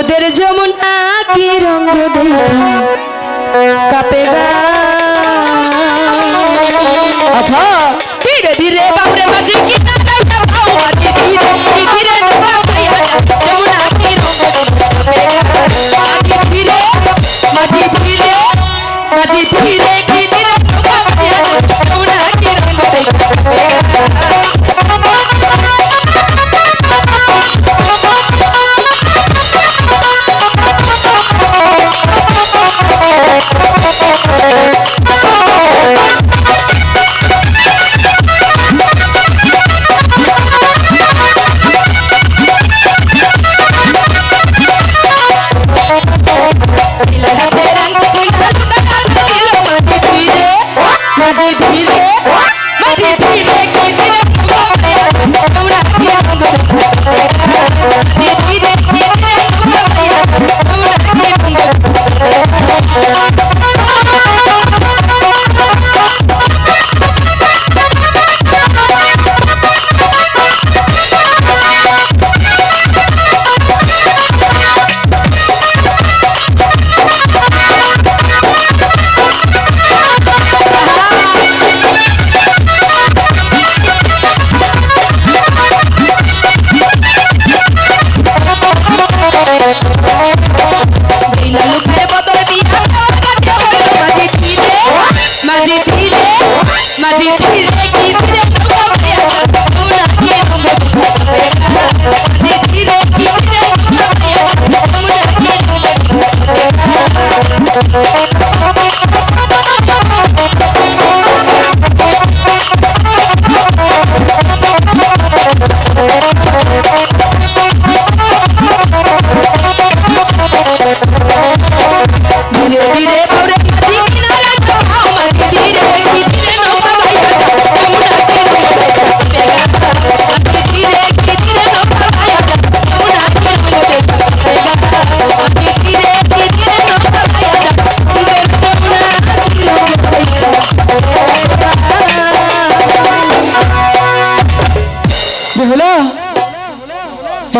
তোদের যমুনা কি রঙ দেখা কাপে গা। আচ্ছা ধীরে ধীরে বাউরে মাঝে কি না গাইয়া পাও মাঝে ধীরে ধীরে নৌকা পাইয়া যমুনা কি রঙ দেখা মাঝে ধীরে মাঝে ধীরে মাঝে ধীরে কি ধীরে নৌকা পাইয়া যমুনা কি রঙ দেখা।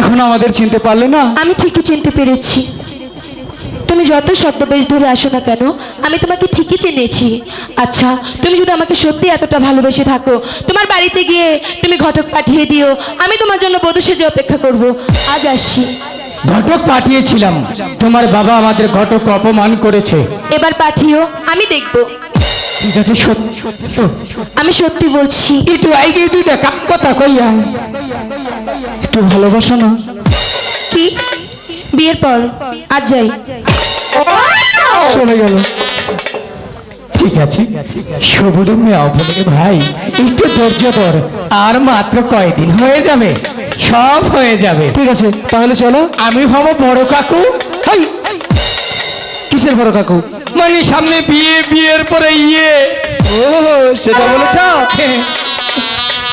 এখন আমাদের চিনতে পারলে না? আমি ঠিকই চিনতে পেরেছি। তুমি যত ছদ্মবেশ ধরে আসো না কেন আমি তোমাকে ঠিকই চিনেছি। আচ্ছা তুমি যদি আমাকে সত্যি এতটা ভালোবেসে থাকো তোমার বাড়িতে গিয়ে তুমি ঘটক পাঠিয়ে দিও, আমি তোমার জন্য বধূ সেজে অপেক্ষা করব। আজ আসছি। ঘটক পাঠিয়েছিলাম, তোমার বাবা আমাদের ঘটক অপমান করেছে। এবার পাঠিও, আমি দেখব। ঠিক আছে সত্যি তো? আমি সত্যি বলছি। একটু আগে দুইটা কাপ কথা কইয়া একটু ভালোবাসো না? কি বিয়ের পর? আজ যাই। চলে গেল। ঠিক আছে সবুরমে অবলে ভাই একটু ধৈর্য ধর, আর মাত্র কয়দিন হয়ে যাবে, সব হয়ে যাবে। ঠিক আছে তাহলে চলো। আমি হব বড় কাকু। হাই কিসের বড় কাকু? মানে সামনে বিয়ে, বিয়ের পরে ইয়ে। ও সেটা বলেছ?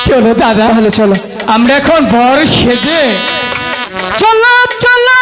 চলো দাদা, তাহলে চলো আমরা এখন বড় সেজে চলো চলো।